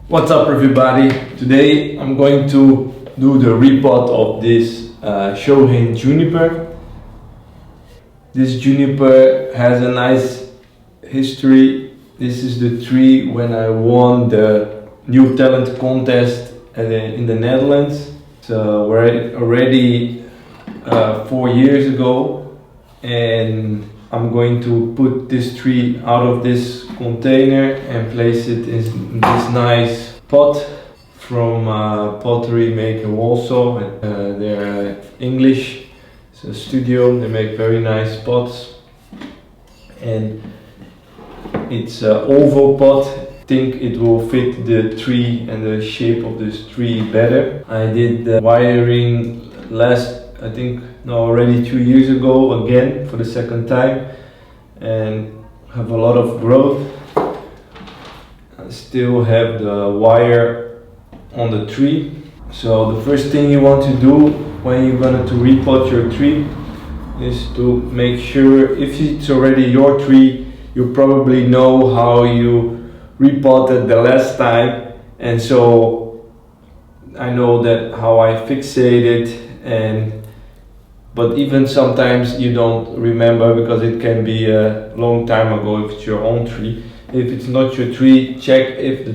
What's up everybody? Today I'm going to do the repot of this Shohin juniper. This juniper has a nice history. This is the tree when I won the New Talent contest in the Netherlands. So we're already 4 years ago, and I'm going to put this tree out of this container and place it in this nice pot from Pottery Maker Warsaw. They're English, it's a studio, they make very nice pots, and it's an oval pot. I think it will fit the tree and the shape of this tree better. I did the wiring already 2 years ago, again for the second time, and have a lot of growth. I still have the wire on the tree. So the first thing you want to do when you're going to repot your tree is to make sure, if it's already your tree, you probably know how you repotted the last time, and so I know that how I fixate it, but even sometimes you don't remember because it can be a long time ago if it's your own tree. If it's not your tree, check if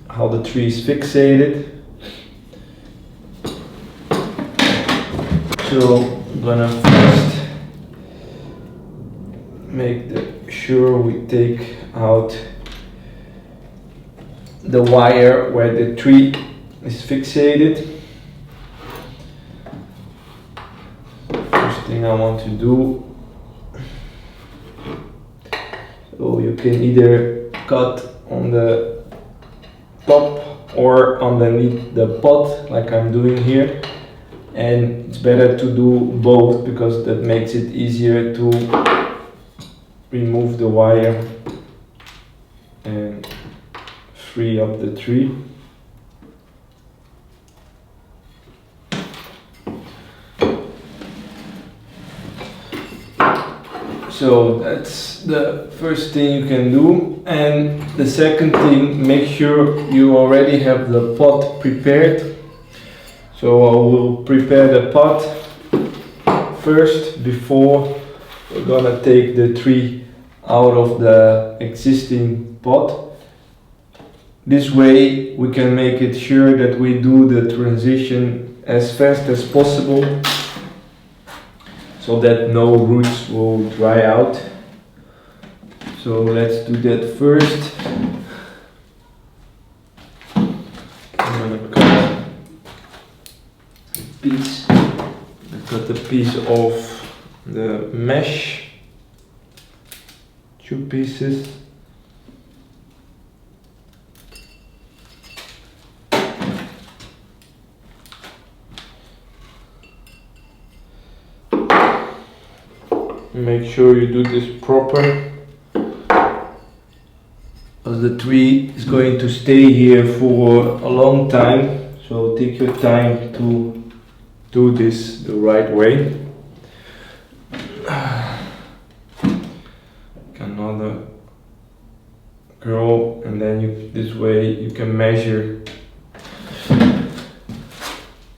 how the tree is fixated. So I'm gonna first make sure we take out the wire where the tree is fixated. First thing I want to do, so you can either cut on the top or underneath the pot like I'm doing here, and it's better to do both because that makes it easier to remove the wire and free up the tree. So that's the first thing you can do, and the second thing, make sure you already have the pot prepared. So I will prepare the pot first before we're gonna take the tree out of the existing pot. This way we can make it sure that we do the transition as fast as possible, so that no roots will dry out. So let's do that first. I'm gonna cut a piece of the mesh, 2 pieces. Make sure you do this proper, because the tree is going to stay here for a long time, so take your time to do this the right way. Another curl, and then this way you can measure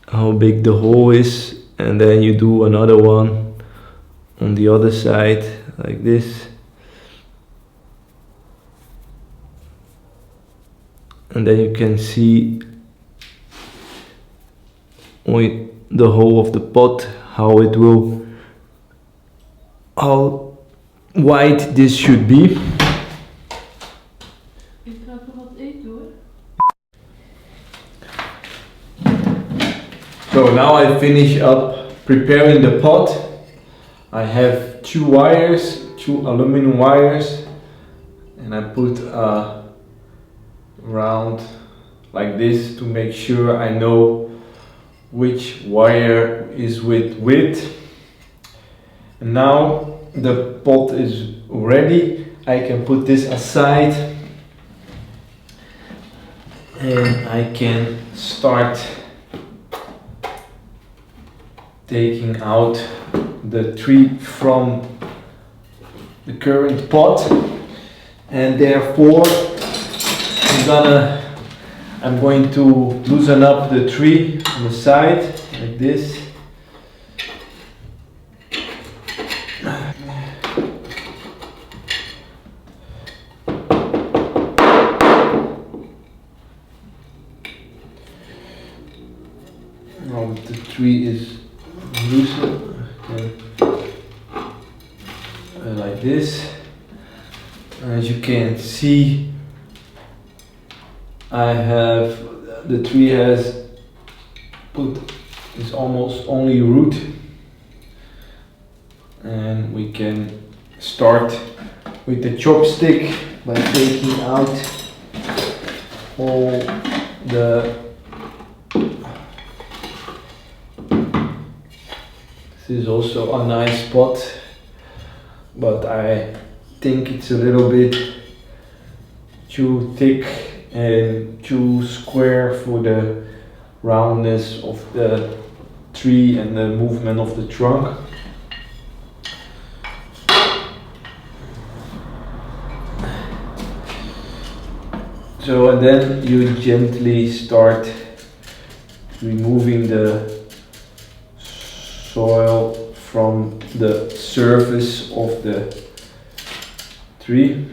how big the hole is, and then you do another one on the other side like this, and then you can see with the hole of the pot how wide this should be. So now I finish up preparing the pot. I have 2 wires, 2 aluminum wires, and I put a round like this to make sure I know which wire is with which. And now the pot is ready. I can put this aside and I can start taking out the tree from the current pot, and therefore I'm gonna I'm going to loosen up the tree on the side like this. Now the tree is loosened, like this. As you can see, the tree has put is almost only root, and we can start with the chopstick by taking out all the. This is also a nice spot, but I think it's a little bit too thick and too square for the roundness of the tree and the movement of the trunk. So and then you gently start removing the soil from the surface of the tree.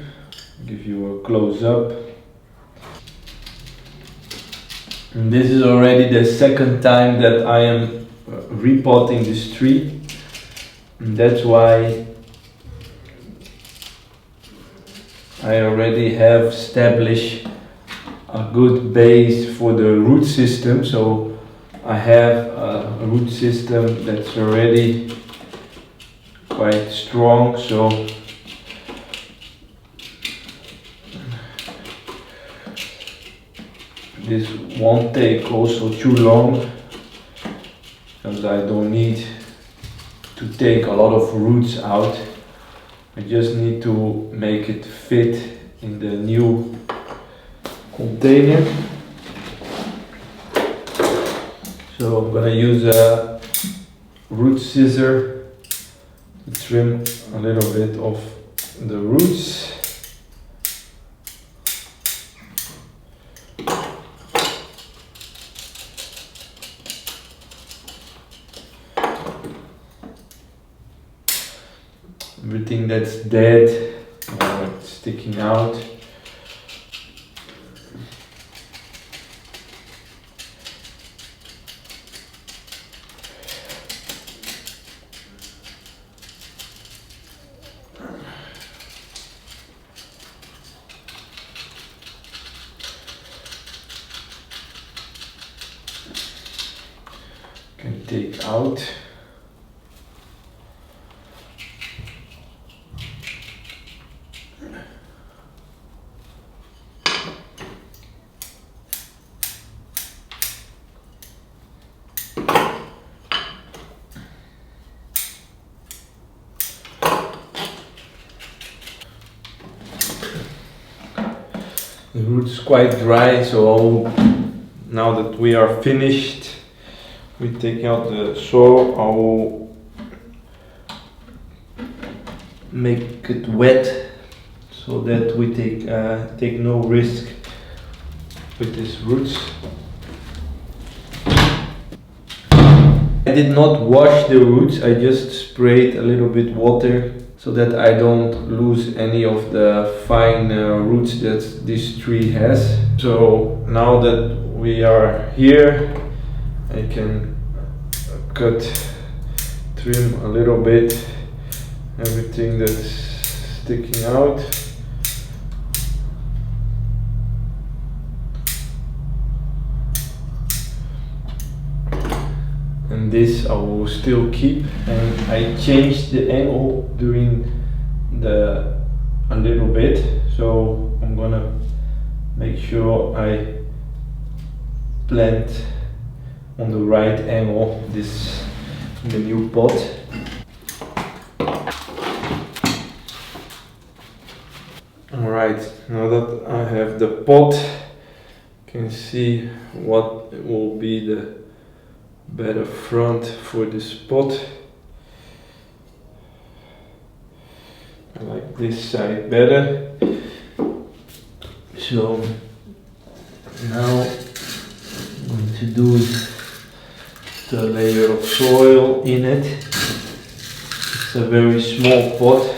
Give you a close up. And this is already the second time that I am repotting this tree, and that's why I already have established a good base for the root system. So I have a root system that's already quite strong, so this won't take also too long, because I don't need to take a lot of roots out. I just need to make it fit in the new container. So I'm gonna use a root scissor to trim a little bit of the roots. Everything that's dead or sticking out. Can take out. The root is quite dry, so now that we are finished, we take out the soil. I will make it wet so that we take no risk with these roots. I did not wash the roots, I just sprayed a little bit water so that I don't lose any of the fine roots that this tree has. So now that we are here, I can trim a little bit everything that's sticking out. And this I will still keep, and I changed the angle during a little bit, so I'm gonna make sure I plant on the right angle this in the new pot. Alright, now that I have the pot, you can see what will be the better front for this pot. I like this side better. So now do the layer of soil in it. It's a very small pot.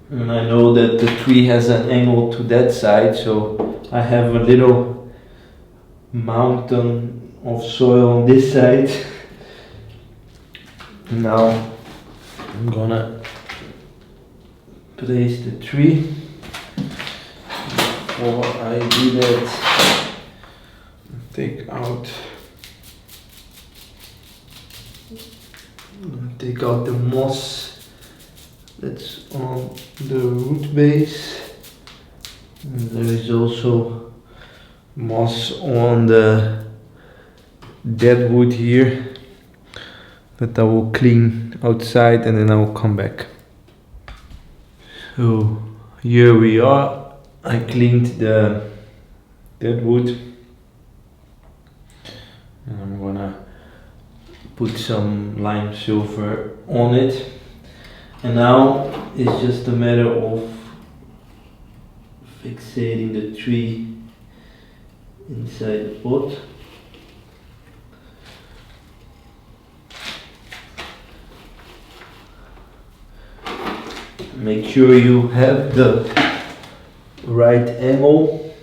And I know that the tree has an angle to that side, so I have a little mountain of soil on this side. Now I'm gonna place the tree. Before I do that, take out the moss that's on the root base. And there is also moss on the dead wood here that I will clean outside, and then I will come back. So here we are. I cleaned the dead wood, and I'm gonna put some lime silver on it. And now it's just a matter of fixating the tree inside the pot. Make sure you have the right angle.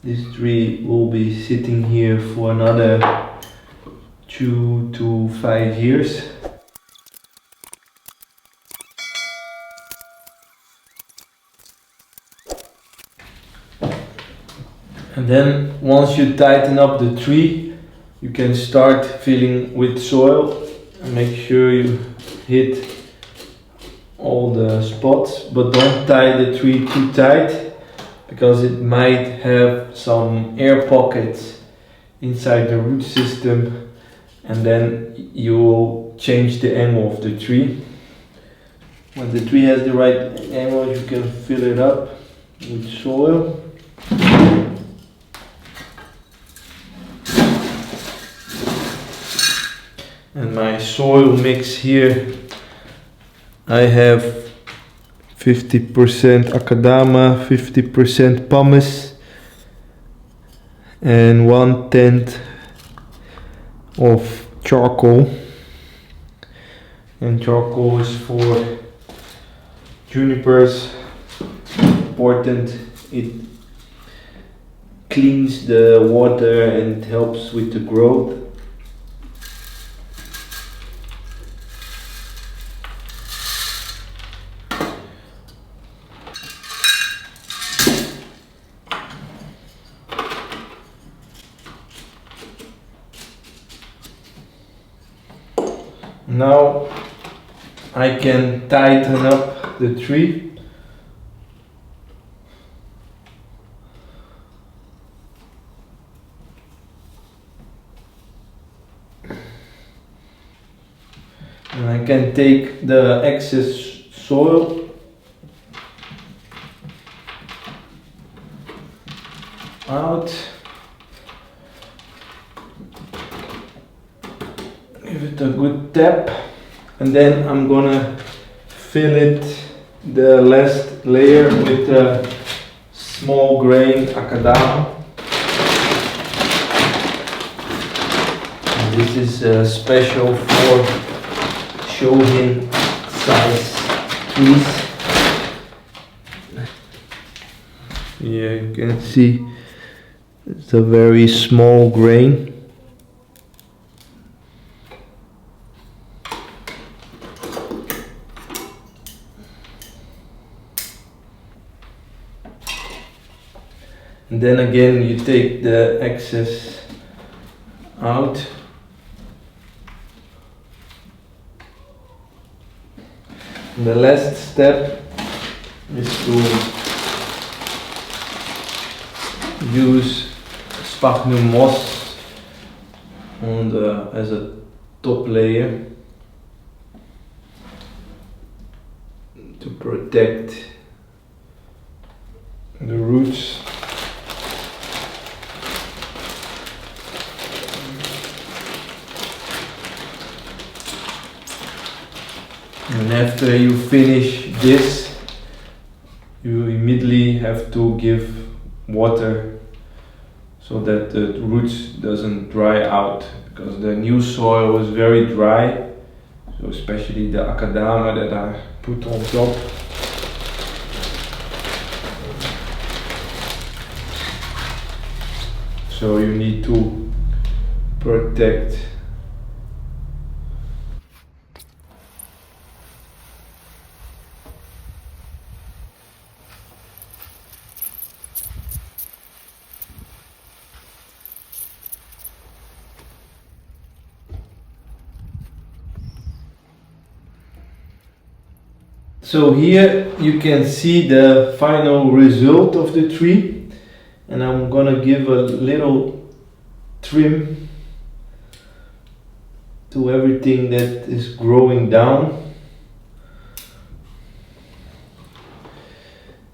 This tree will be sitting here for another 2 to 5 years. And then once you tighten up the tree, you can start filling with soil, and make sure you hit all the spots, but don't tie the tree too tight, because it might have some air pockets inside the root system, and then you will change the angle of the tree. When the tree has the right angle, you can fill it up with soil. And my soil mix here, I have 50% akadama, 50% pumice, and 1/10 of charcoal. And charcoal is for junipers. Important, it cleans the water and helps with the growth. Now I can tighten up the tree. And I can take the excess soil out. Give it a good tap, and then I'm gonna fill it, the last layer, with a small grain akadama. And this is special for Shohin size trees. Yeah, you can see it's a very small grain. And then again you take the excess out. And the last step is to use sphagnum moss on as a top layer to protect the roots. And after you finish this, you immediately have to give water so that the roots doesn't dry out, because the new soil is very dry, so especially the akadama that I put on top. So you need to protect. So here you can see the final result of the tree, and I'm gonna give a little trim to everything that is growing down,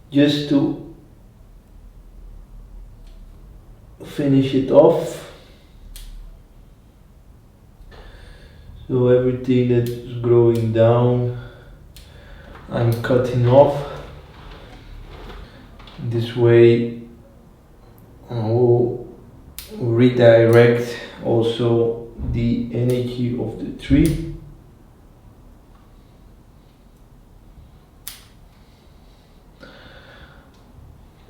just to finish it off. So everything that is growing down I'm cutting off. This way I will redirect also the energy of the tree.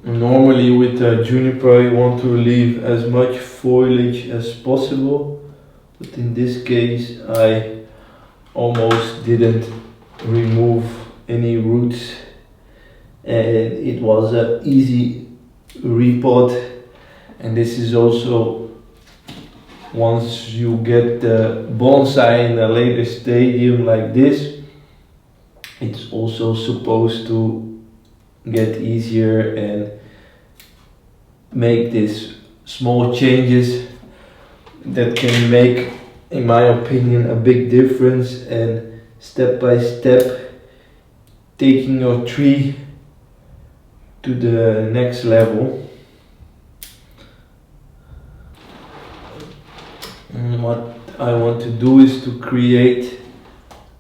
Normally with a juniper you want to leave as much foliage as possible, but in this case I almost didn't remove any roots, and it was an easy repot. And this is also, once you get the bonsai in a later stadium like this, it's also supposed to get easier and make these small changes that can make, in my opinion, a big difference, and step by step taking your tree to the next level. And what I want to do is to create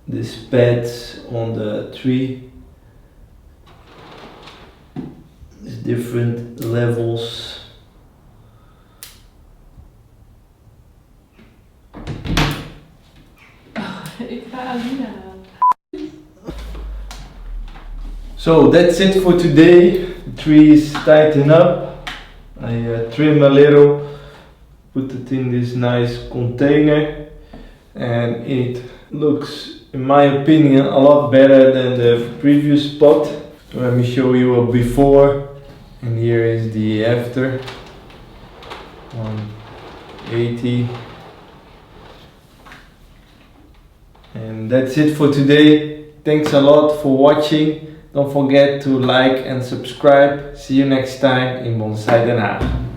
these pads on the tree, these different levels. So that's it for today. The tree is tightened up. I trim a little, put it in this nice container, and it looks, in my opinion, a lot better than the previous pot. So let me show you a before, and here is the after. 180. And that's it for today. Thanks a lot for watching. Don't forget to like and subscribe. See you next time in Bonsai Den Haag.